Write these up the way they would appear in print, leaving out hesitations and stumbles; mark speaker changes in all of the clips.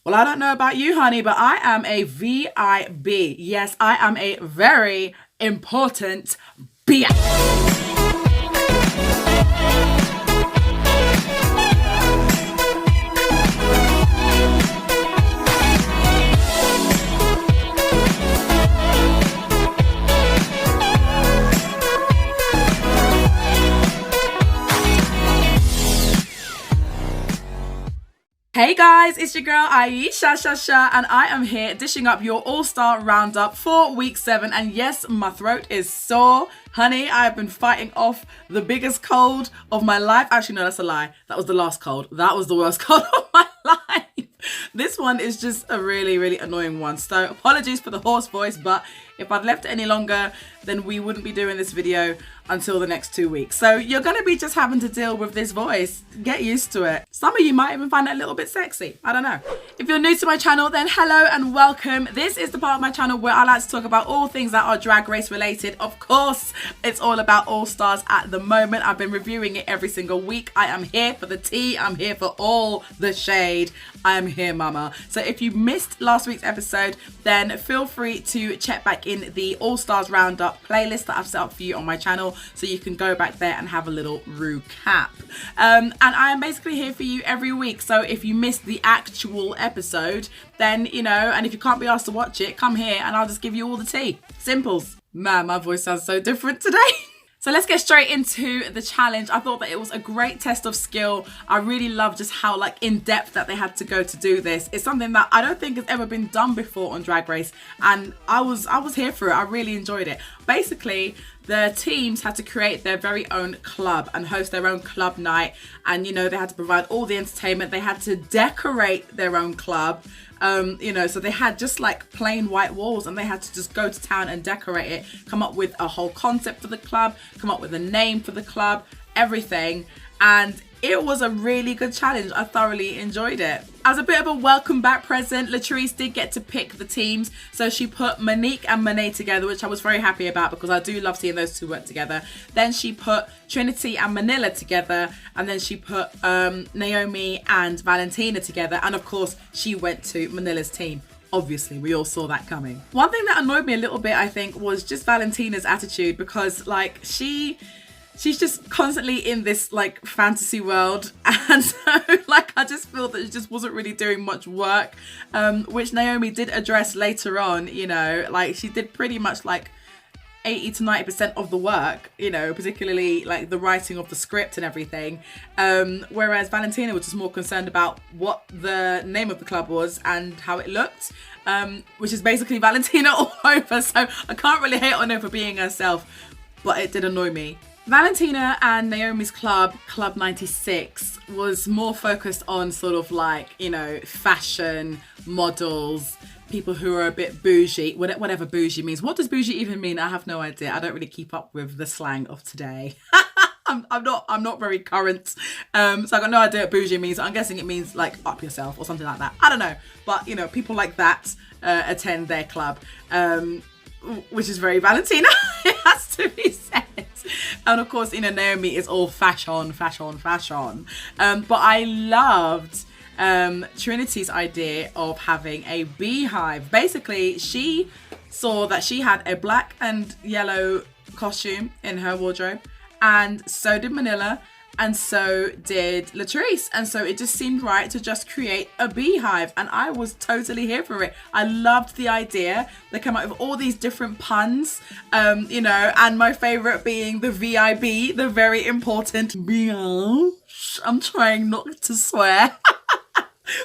Speaker 1: Well, I don't know about you, honey, but I am a VIB. Yes, I am a very important bitch. Hey guys, it's your girl Ayesha, and I am here dishing up your all-star roundup for week 7. And yes, my throat is sore. Honey, I have been fighting off the biggest cold of my life. Actually, no, that's a lie. That was the last cold. That was the worst cold of my life. This one is just a really, really annoying one. So apologies for the hoarse voice, but if I'd left it any longer, then we wouldn't be doing this video until the next 2 weeks. So you're going to be just having to deal with this voice. Get used to it. Some of you might even find it a little bit sexy. I don't know. If you're new to my channel, then hello and welcome. This is the part of my channel where I like to talk about all things that are Drag Race related. Of course, it's all about All Stars at the moment. I've been reviewing it every single week. I am here for the tea. I'm here for all the shade. I am here, mama. So if you missed last week's episode, then feel free to check back in the All Stars Roundup playlist that I've set up for you on my channel, so you can go back there and have a little recap. And I am basically here for you every week. So if you missed the actual episode, then, you know, and if you can't be asked to watch it, come here and I'll just give you all the tea. Simples. Man, my voice sounds so different today. So let's get straight into the challenge. I thought that it was a great test of skill. I really love just how like in depth that they had to go to do this. It's something that I don't think has ever been done before on Drag Race, and I was here for it. I really enjoyed it. Basically, the teams had to create their very own club and host their own club night, and you know, they had to provide all the entertainment. They had to decorate their own club. You know, so they had just like plain white walls and they had to just go to town and decorate it, come up with a whole concept for the club, come up with a name for the club, everything. And it was a really good challenge. I thoroughly enjoyed it. As a bit of a welcome back present, Latrice did get to pick the teams. So she put Monique and Monet together, which I was very happy about because I do love seeing those two work together. Then she put Trinity and Manila together. And then she put Naomi and Valentina together. And of course, she went to Manila's team. Obviously, we all saw that coming. One thing that annoyed me a little bit, I think, was just Valentina's attitude, because like she's just constantly in this like fantasy world, and so like I just feel that it just wasn't really doing much work, which Naomi did address later on. You know, like she did pretty much like 80 to 90% of the work, you know, particularly like the writing of the script and everything, whereas Valentina was just more concerned about what the name of the club was and how it looked, which is basically Valentina all over. So I can't really hate on her for being herself, but it did annoy me. Valentina and Naomi's club, Club 96, was more focused on sort of like, you know, fashion, models, people who are a bit bougie, whatever bougie means. What does bougie even mean? I have no idea. I don't really keep up with the slang of today. I'm not very current. So I got no idea what bougie means. I'm guessing it means like up yourself or something like that. I don't know. But, you know, people like that attend their club, which is very Valentina. It has to be said. And of course, you know, Naomi is all fashion. But I loved Trinity's idea of having a beehive. Basically, she saw that she had a black and yellow costume in her wardrobe, and so did Manila, and so did Latrice, and so it just seemed right to just create a beehive, and I was totally here for it. I loved the idea. They came up with all these different puns, you know, and my favorite being the VIB, the very important biatch. I'm trying not to swear.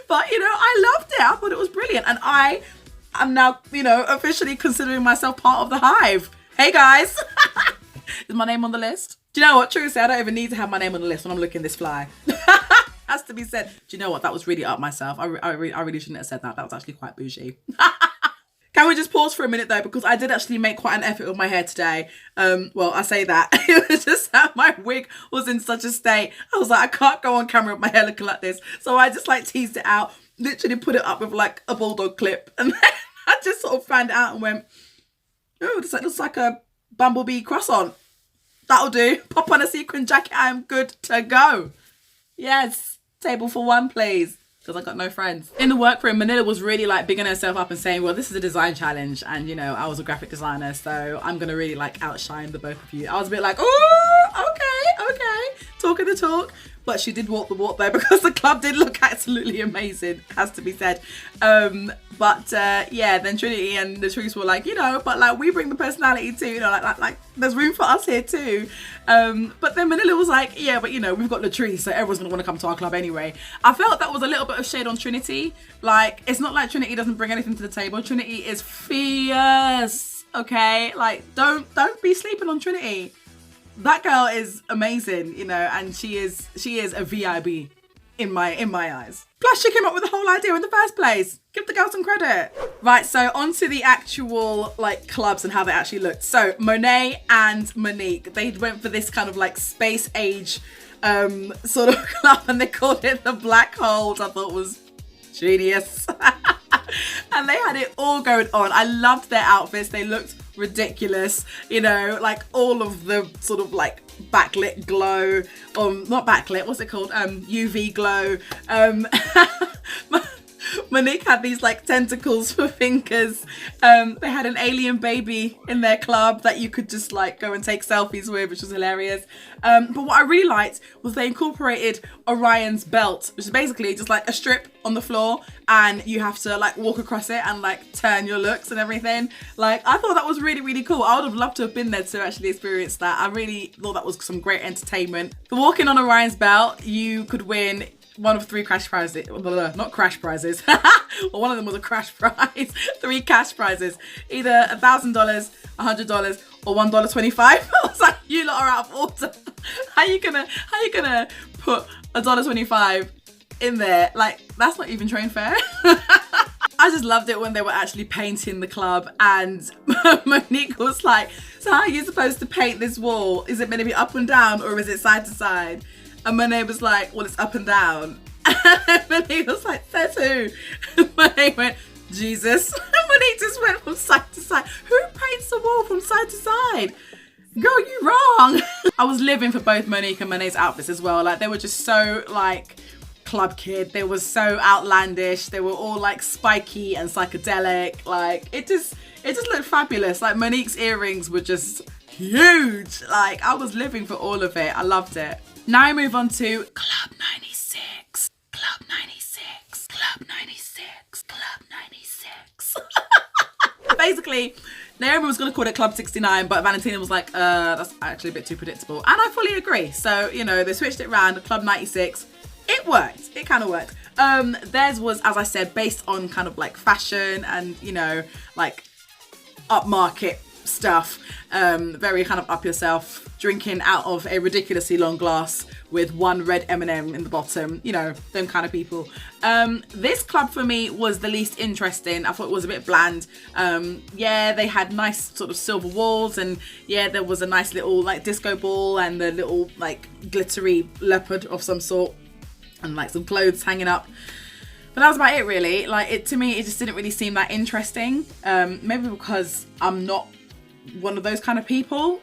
Speaker 1: But, you know, I loved it. I thought it was brilliant. And I am now, you know, officially considering myself part of the hive. Hey, guys. Is my name on the list? Do you know what? True say, I don't even need to have my name on the list when I'm looking this fly. Has to be said. Do you know what? That was really up myself. I really shouldn't have said that. That was actually quite bougie. Can we just pause for a minute though? Because I did actually make quite an effort with my hair today. Well, I say that. It was just that my wig was in such a state. I was like, I can't go on camera with my hair looking like this. So I just like teased it out, literally put it up with like a bulldog clip. And then I just sort of fanned it out and went, oh, this looks like a bumblebee croissant. That'll do. Pop on a sequin jacket. I am good to go. Yes. Table for one, please. because I got no friends. In the workroom, Manila was really like bigging herself up and saying, well, this is a design challenge, and you know, I was a graphic designer, so I'm gonna really like outshine the both of you. I was a bit like, oh, okay, talking the talk. But she did walk the walk though, because the club did look absolutely amazing, has to be said. Yeah, then Trinity and Latrice were like, you know, but like we bring the personality too, you know, like there's room for us here too. But then Manila was like, yeah, but you know, we've got Latrice, so everyone's gonna want to come to our club anyway. I felt that was a little bit of shade on Trinity. Like, it's not like Trinity doesn't bring anything to the table. Trinity is fierce, okay? Like, don't be sleeping on Trinity. That girl is amazing, you know, and she is a VIB in my eyes. Plus, she came up with the whole idea in the first place. Give the girl some credit. Right, so onto the actual like clubs and how they actually looked. So Monet and Monique, they went for this kind of like space age sort of club, and they called it the Black Hole, which I thought was genius. And they had it all going on. I loved their outfits. They looked ridiculous, you know, like all of the sort of like backlit glow, not backlit, what's it called, UV glow. Monique had these like tentacles for fingers. They had an alien baby in their club that you could just like go and take selfies with, which was hilarious. But what I really liked was they incorporated Orion's belt, which is basically just like a strip on the floor, and you have to like walk across it and like turn your looks and everything. Like, I thought that was really, really cool. I would have loved to have been there to actually experience that. I really thought that was some great entertainment. For walking on Orion's belt, you could win one of 3 cash prizes, not crash prizes. Well, one of them was a crash prize. 3 cash prizes, either $1,000, $100, or $1.25. I was like, you lot are out of order. How you gonna put $1.25 in there? Like, that's not even train fare. I just loved it when they were actually painting the club, and Monique was like, so how are you supposed to paint this wall? Is it meant to be up and down, or is it side to side? And Monet was like, well, it's up and down. And Monet was like, says who? Monet went, Jesus. Monet just went from side to side. Who paints the wall from side to side? Girl, you wrong. I was living for both Monique and Monet's outfits as well. Like, they were just so like club kid. They were so outlandish. They were all like spiky and psychedelic. Like, it just looked fabulous. Like, Monique's earrings were just huge. Like, I was living for all of it. I loved it. Now I move on to Club 96, Club 96, Club 96, Club 96. Basically, Naomi was going to call it Club 69, but Valentina was like, that's actually a bit too predictable. And I fully agree. So, you know, they switched it around to Club 96. It worked. It kind of worked. Theirs was, as I said, based on kind of like fashion and, you know, like upmarket stuff. Very kind of up yourself, drinking out of a ridiculously long glass with one red M&M in the bottom, you know, them kind of people. This club for me was the least interesting. I thought it was a bit bland. Yeah, they had nice sort of silver walls, and yeah, there was a nice little like disco ball and the little like glittery leopard of some sort, and like some clothes hanging up. But that was about it really. Like, to me, it just didn't really seem that interesting. Maybe because I'm not one of those kind of people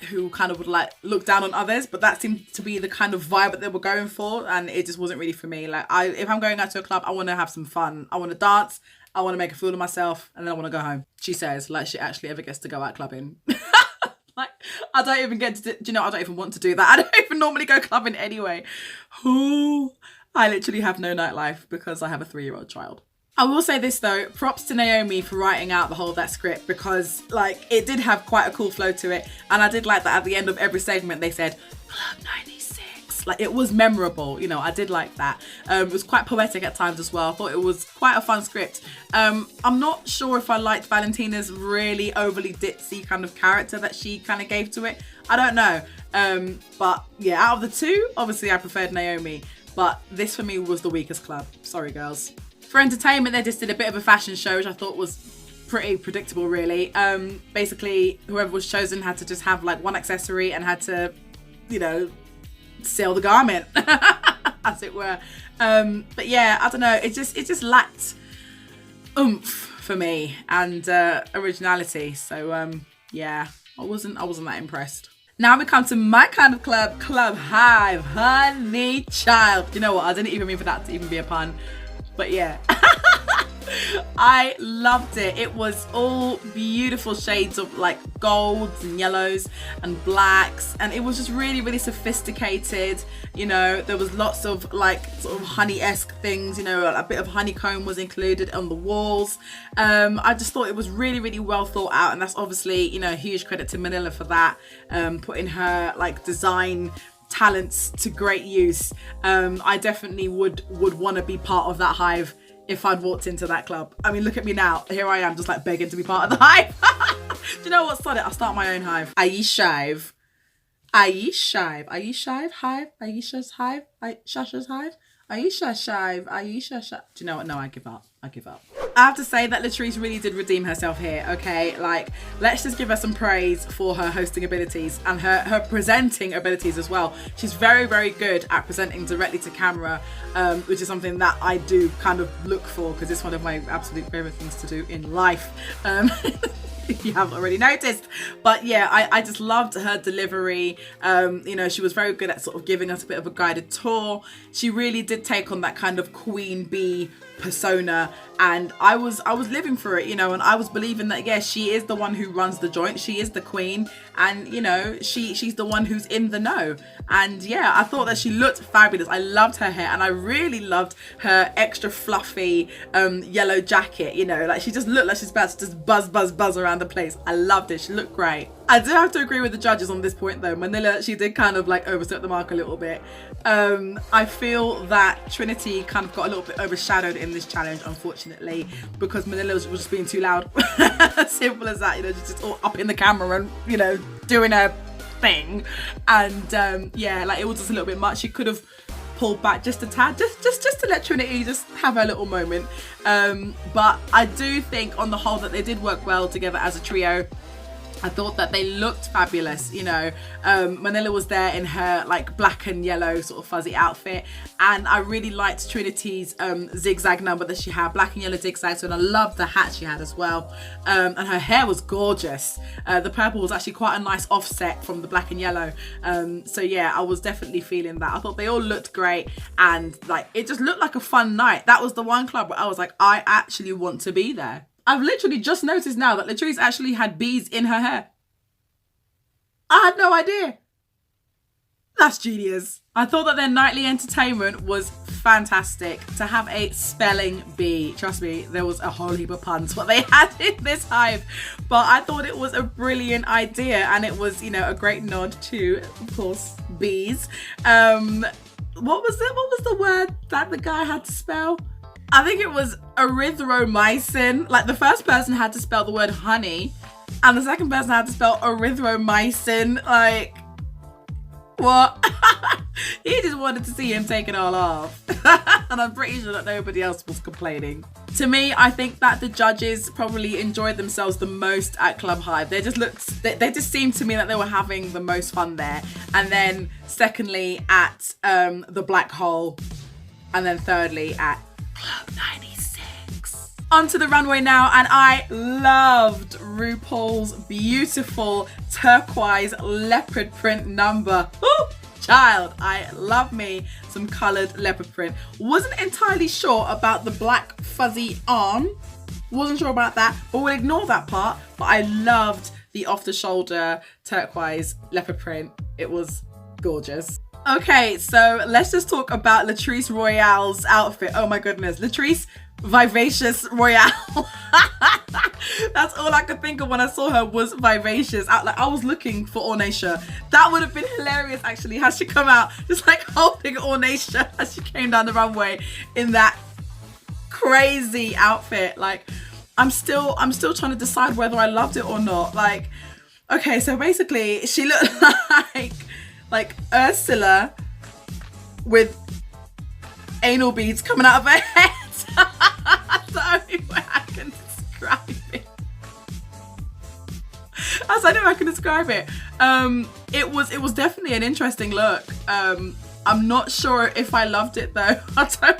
Speaker 1: who kind of would like look down on others, but that seemed to be the kind of vibe that they were going for, and it just wasn't really for me. Like, if I'm going out to a club, I want to have some fun. I want to dance, I want to make a fool of myself, and then I want to go home. She says, like she actually ever gets to go out clubbing. Like, I don't even get to do you know, I don't even want to do that. I don't even normally go clubbing anyway. Ooh, I literally have no nightlife because I have a 3-year-old child. I will say this though, props to Naomi for writing out the whole of that script, because like it did have quite a cool flow to it, and I did like that at the end of every segment they said Club 96. Like, it was memorable, you know. I did like that. It was quite poetic at times as well. I thought it was quite a fun script. I'm not sure if I liked Valentina's really overly ditzy kind of character that she kind of gave to it. I don't know. But yeah, out of the two, obviously I preferred Naomi, but this for me was the weakest club. Sorry girls. For entertainment, they just did a bit of a fashion show, which I thought was pretty predictable, really. Basically, whoever was chosen had to just have like one accessory and had to, you know, sell the garment, as it were. But yeah, I don't know. It just lacked oomph for me and originality. So yeah, I wasn't that impressed. Now we come to my kind of club, Club Hive, honey child. You know what? I didn't even mean for that to even be a pun, but yeah. I loved it. It was all beautiful shades of like golds and yellows and blacks, and it was just really, really sophisticated. You know, there was lots of like sort of honey-esque things, you know, a bit of honeycomb was included on the walls. I just thought it was really, really well thought out, and that's obviously, you know, huge credit to Manila for that, putting her like design talents to great use. I definitely would want to be part of that hive if I'd walked into that club. I mean, look at me now. Here I am, just like begging to be part of the hive. Do you know what? Sod it. I'll start my own hive. Ayesha. Ayesha. Ayesha hive. Ayesha's hive. Shasha's hive. Ayesha hive. Ayesha. Do you know what? No, I give up. I give up. I have to say that Latrice really did redeem herself here, okay? Like, let's just give her some praise for her hosting abilities and her presenting abilities as well. She's very, very good at presenting directly to camera, which is something that I do kind of look for because it's one of my absolute favorite things to do in life. If you haven't already noticed. But yeah, I just loved her delivery. You know, she was very good at sort of giving us a bit of a guided tour. She really did take on that kind of queen bee persona, and I was living for it, you know, and I was believing that, yeah, she is the one who runs the joint, she is the queen, and you know, she's the one who's in the know. And yeah, I thought that she looked fabulous. I loved her hair, and I really loved her extra fluffy yellow jacket, you know, like she just looked like she's about to just buzz around the place. I loved it. She looked great. I do have to agree with the judges on this point though. Manila, she did kind of like overstep the mark a little bit. I feel that Trinity kind of got a little bit overshadowed in this challenge, unfortunately, because Manila was just being too loud. Simple as that, you know, just all up in the camera and, you know, doing her thing. And yeah, like it was just a little bit much. She could have pulled back just a tad, just to let Trinity just have her little moment. But I do think on the whole that they did work well together as a trio. I thought that they looked fabulous, you know. Manila was there in her like black and yellow sort of fuzzy outfit, and I really liked Trinity's zigzag number that she had, black and yellow zigzags, and I loved the hat she had as well. And her hair was gorgeous. The purple was actually quite a nice offset from the black and yellow. So yeah, I was definitely feeling that. I thought they all looked great, and like it just looked like a fun night. That was the one club where I was like, I actually want to be there. I've literally just noticed now that Latrice actually had bees in her hair. I had no idea. That's genius. I thought that their nightly entertainment was fantastic. To have a spelling bee, trust me, there was a whole heap of puns what they had in this hive, but I thought it was a brilliant idea, and it was, you know, a great nod to, of course, bees. What was the word that the guy had to spell? I think it was erythromycin. Like the first person had to spell the word honey, and the second person had to spell erythromycin. Like, what? He just wanted to see him take it all off. And I'm pretty sure that nobody else was complaining. To me, I think that the judges probably enjoyed themselves the most at Club Hive. They just seemed to me that they were having the most fun there. And then secondly at the Black Hole, and then thirdly at Club 96. Onto the runway now, and I loved RuPaul's beautiful turquoise leopard print number. Ooh, child, I love me some coloured leopard print. Wasn't entirely sure about the black fuzzy arm. Wasn't sure about that, but we'll ignore that part. But I loved the off-the-shoulder turquoise leopard print. It was gorgeous. Okay, so let's just talk about Latrice Royale's outfit. Oh my goodness, Latrice Vivacious Royale. That's all I could think of when I saw her was Vivacious. I was looking for Ornacia. That would have been hilarious actually, had she come out just like holding Ornacia as she came down the runway in that crazy outfit. Like, I'm still trying to decide whether I loved it or not. Like, okay, so basically she looked like Ursula with anal beads coming out of her head. That's the only way I can describe it. That's the only way I can describe it. It was definitely an interesting look. I'm not sure if I loved it though. I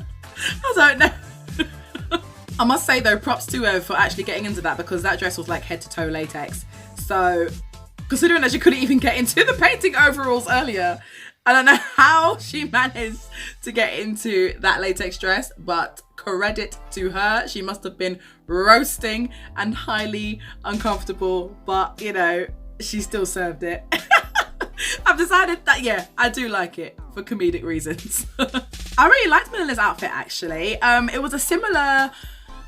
Speaker 1: don't know. I must say though, props to her for actually getting into that, because that dress was like head to toe latex. So considering that she couldn't even get into the painting overalls earlier. I don't know how she managed to get into that latex dress, but credit to her. She must have been roasting and highly uncomfortable, but you know, she still served it. I've decided that, yeah, I do like it for comedic reasons. I really liked Manila's outfit, actually. It was a similar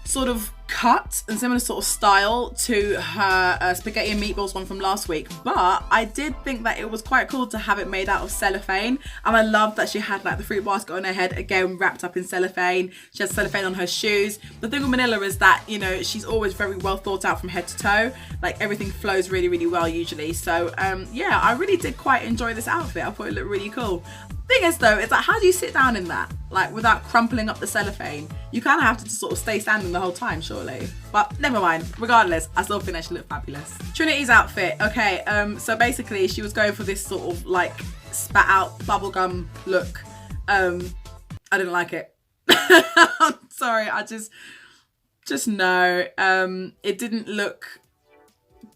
Speaker 1: sort of cut and similar sort of style to her spaghetti and meatballs one from last week, but I did think that it was quite cool to have it made out of cellophane, and I love that she had like the fruit basket on her head, again wrapped up in cellophane. She has cellophane on her shoes. The thing with Manila is that, you know, she's always very well thought out from head to toe. Like everything flows really, really well usually. So yeah, I really did quite enjoy this outfit. I thought it looked really cool. Thing is though, it's like, how do you sit down in that, like without crumpling up the cellophane? You kind of have to just sort of stay standing the whole time, surely. But never mind, regardless, I still think that she looked fabulous. Trinity's outfit, okay, so basically she was going for this sort of like spat out bubblegum look. I didn't like it. I'm sorry, I just no. It didn't look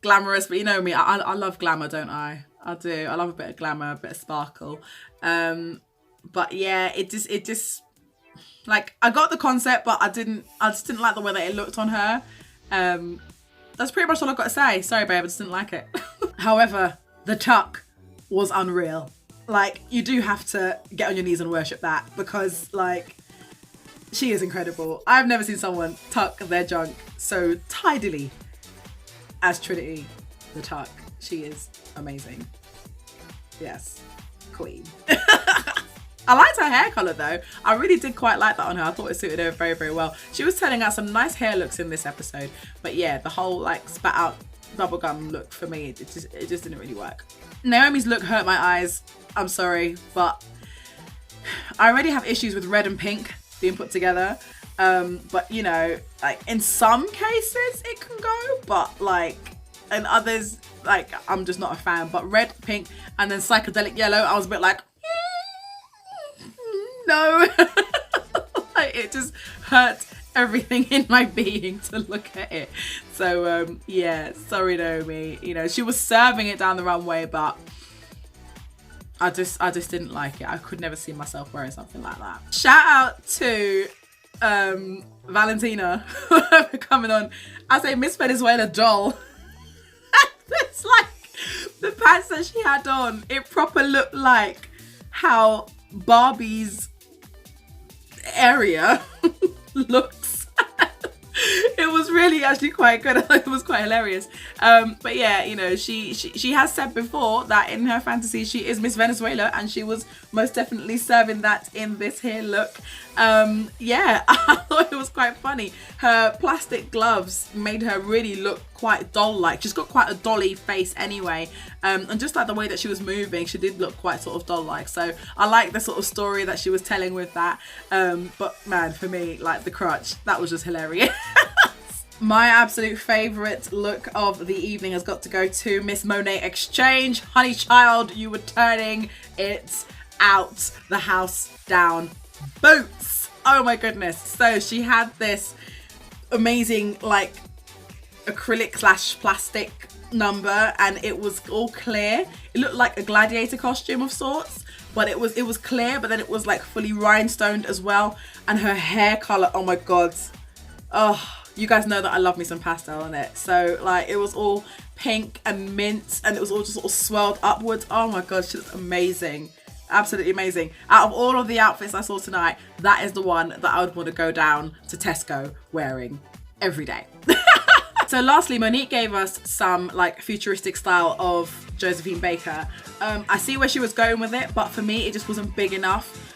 Speaker 1: glamorous, but you know me, I love glamour, don't I? I do. I love a bit of glamour, a bit of sparkle. But yeah, it just like, I got the concept, but I just didn't like the way that it looked on her. That's pretty much all I've got to say. Sorry, babe, I just didn't like it. However, the tuck was unreal. Like, you do have to get on your knees and worship that, because like, she is incredible. I've never seen someone tuck their junk so tidily as Trinity the tuck. She is amazing. Yes, queen. I liked her hair colour though. I really did quite like that on her. I thought it suited her very, very well. She was turning out some nice hair looks in this episode. But yeah, the whole like spat out bubblegum look for me, it just didn't really work. Naomi's look hurt my eyes. I'm sorry, but I already have issues with red and pink being put together. But you know, like in some cases it can go, but like in others, like I'm just not a fan. But red, pink, and then psychedelic yellow, I was a bit like, no. Like, it just hurt everything in my being to look at it. So yeah, sorry Naomi. You know, she was serving it down the runway, but I just didn't like it. I could never see myself wearing something like that. Shout out to Valentina for coming on as a Miss Venezuela doll. It's like the pants that she had on, it proper looked like how Barbie's area looks. It was really actually quite good. I thought it was quite hilarious. But yeah, you know, she has said before that in her fantasy she is Miss Venezuela, and she was most definitely serving that in this here look. Yeah, I thought it was quite funny. Her plastic gloves made her really look quite doll-like. She's got quite a dolly face anyway, and just like the way that she was moving, she did look quite sort of doll-like. So I like the sort of story that she was telling with that. But man, for me, like the crutch, that was just hilarious. My absolute favourite look of the evening has got to go to Miss Monet Exchange. Honey child, you were turning it out the house down boots. Oh my goodness. So she had this amazing like acrylic / plastic number, and it was all clear. It looked like a gladiator costume of sorts, but it was clear, but then it was like fully rhinestoned as well. And her hair color, oh my god. Oh, you guys know that I love me some pastel on it. So like it was all pink and mint, and it was all just sort of swirled upwards. Oh my god, she looked amazing. Absolutely amazing. Out of all of the outfits I saw tonight, that is the one that I would want to go down to Tesco wearing every day. So lastly, Monique gave us some like futuristic style of Josephine Baker. I see where she was going with it, but for me it just wasn't big enough.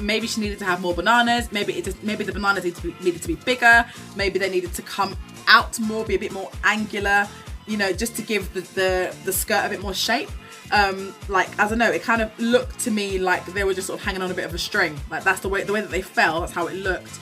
Speaker 1: Maybe she needed to have more bananas. Maybe the bananas needed to be bigger. Maybe they needed to come out more, be a bit more angular, you know, just to give the skirt a bit more shape. Like, I don't know, it kind of looked to me like they were just sort of hanging on a bit of a string. Like that's the way that they fell, that's how it looked.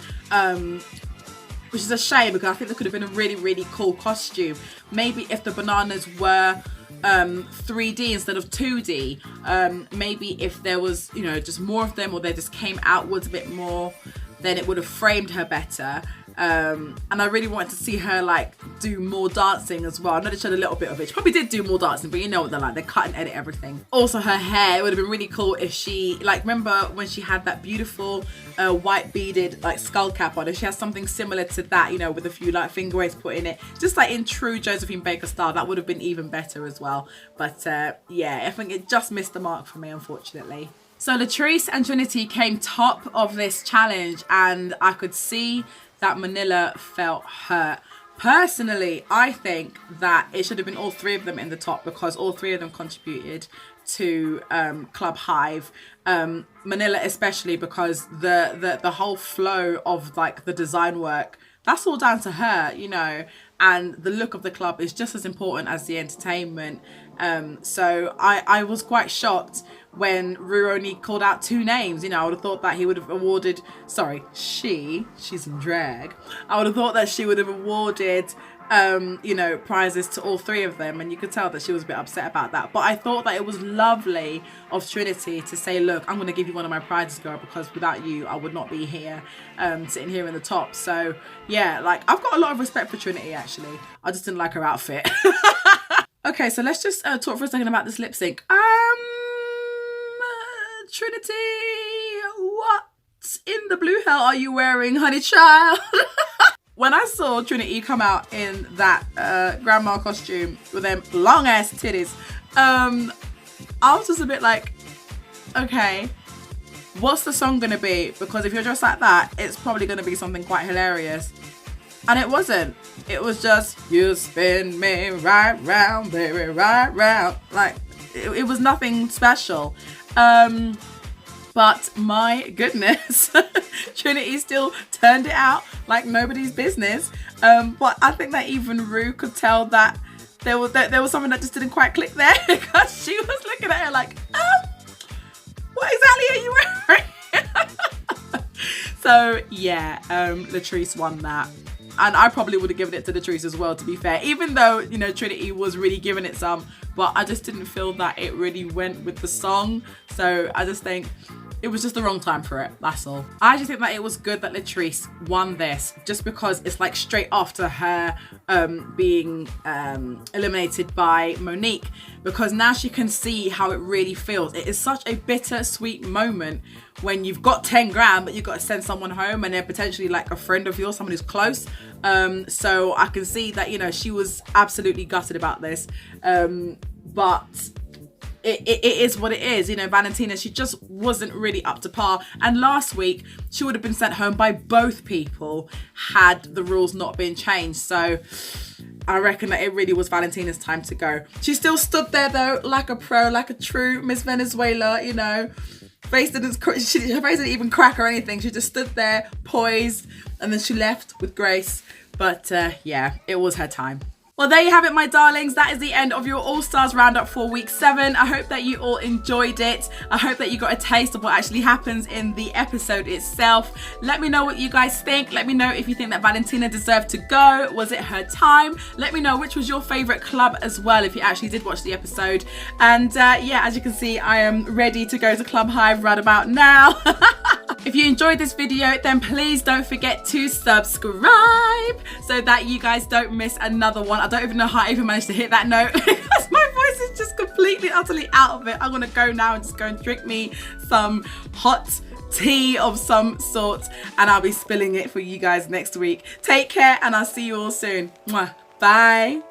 Speaker 1: Which is a shame, because I think there could have been a really, really cool costume. Maybe if the bananas were 3D instead of 2D, maybe if there was, you know, just more of them, or they just came outwards a bit more, then it would have framed her better. And I really wanted to see her like do more dancing as well. I know they showed a little bit of it. She probably did do more dancing, but you know what they're like, they cut and edit everything. Also her hair, it would have been really cool if she, like, remember when she had that beautiful white beaded like skull cap on, if she has something similar to that, you know, with a few like finger waves put in it, just like in true Josephine Baker style, that would have been even better as well. But yeah, I think it just missed the mark for me, unfortunately. So Latrice and Trinity came top of this challenge, and I could see that Manila felt hurt. Personally, I think that it should have been all three of them in the top, because all three of them contributed to Club Hive. Manila especially, because the whole flow of like the design work, that's all down to her, you know, and the look of the club is just as important as the entertainment. So I was quite shocked when Rue only called out 2 names. You know, I would have thought that he would have awarded, sorry, she's in drag. I would have thought that she would have awarded, you know, prizes to all 3 of them, and you could tell that she was a bit upset about that. But I thought that it was lovely of Trinity to say, look, I'm going to give you one of my prizes, girl, because without you, I would not be here, sitting here in the top. So yeah, like, I've got a lot of respect for Trinity, actually. I just didn't like her outfit. Okay, so let's just talk for a second about this lip sync. Trinity, what in the blue hell are you wearing, honey child? When I saw Trinity come out in that grandma costume with them long ass titties, I was just a bit like, okay, what's the song gonna be? Because if you're dressed like that, it's probably gonna be something quite hilarious. And it wasn't. It was just, you spin me right round, baby, right round. Like, it was nothing special. But my goodness, Trinity still turned it out like nobody's business. But I think that even Rue could tell that there was something that just didn't quite click there, because she was looking at her like, what exactly are you wearing? So yeah, Latrice won that. And I probably would have given it to Latrice as well, to be fair. Even though, you know, Trinity was really giving it some, but I just didn't feel that it really went with the song. So I just think it was just the wrong time for it, that's all. I just think that it was good that Latrice won this, just because it's like straight after her being eliminated by Monique, because now she can see how it really feels. It is such a bittersweet moment when you've got 10 grand, but you've got to send someone home, and they're potentially like a friend of yours, someone who's close. So I can see that, you know, she was absolutely gutted about this. But it is what it is. You know, Valentina, she just wasn't really up to par. And last week, she would have been sent home by both people had the rules not been changed. So I reckon that it really was Valentina's time to go. She still stood there though, like a pro, like a true Miss Venezuela, you know. Her face didn't even crack or anything. She just stood there, poised, and then she left with grace. But yeah, it was her time. Well, there you have it, my darlings. That is the end of your All-Stars Roundup for week 7. I hope that you all enjoyed it. I hope that you got a taste of what actually happens in the episode itself. Let me know what you guys think. Let me know if you think that Valentina deserved to go. Was it her time? Let me know which was your favorite club as well, if you actually did watch the episode. And yeah, as you can see, I am ready to go to Club Hive right about now. If you enjoyed this video, then please don't forget to subscribe so that you guys don't miss another one. I don't even know how I even managed to hit that note because my voice is just completely, utterly out of it. I'm gonna go now and just go and drink me some hot tea of some sort, and I'll be spilling it for you guys next week. Take care, and I'll see you all soon. Mwah. Bye.